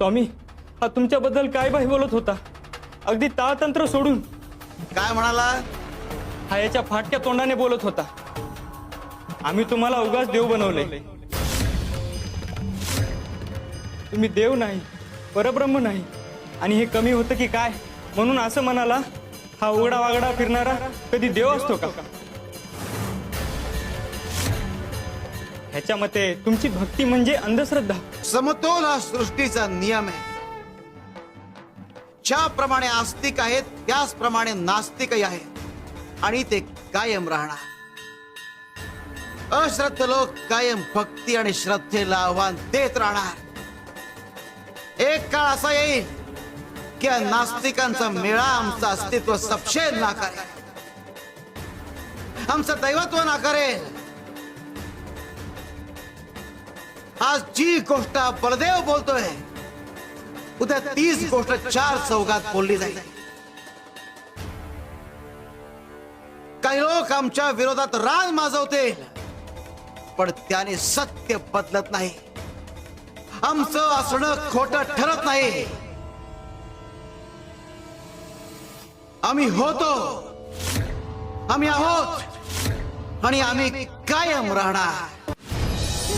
स्वामी, हा तुमच्याबद्दल काय बाई बोलत होता? अगदी ताळतंत्र सोडून. काय म्हणाला? हा याच्या फाटक्या तोंडाने बोलत होता. आम्ही तुम्हाला उगाच देव बनवले. तुम्ही देव नाही, परब्रह्म नाही. आणि हे कमी होतं की काय म्हणून असं म्हणाला? हा उघडा वागडा फिरणारा कधी देव असतो का? ह्याच्या मते तुमची भक्ती म्हणजे अंधश्रद्धा. समतोल हा सृष्टीचा नियम आहे. ज्याप्रमाणे आस्तिक आहेत त्याचप्रमाणे नास्तिकही आहेत आणि ते कायम राहणार. अश्रद्ध लोक कायम भक्ती आणि श्रद्धेला आव्हान देत राहणार. एक काळ असा येईल की नास्तिकांचा मेळा आमचं अस्तित्व सपशेल नाकारेल, आमचं दैवत्व नाकारेल. आज जी गोष्ट बलदेव बोलतोय उद्या तीच गोष्ट चार चौघात बोलली जाईल. काही लोक आमच्या विरोधात रान माजवतील पण त्याने सत्य बदलत नाही. आमचं असणं खोटं ठरत नाही. आम्ही होतो, आम्ही आहोत आणि आम्ही कायम राहणार.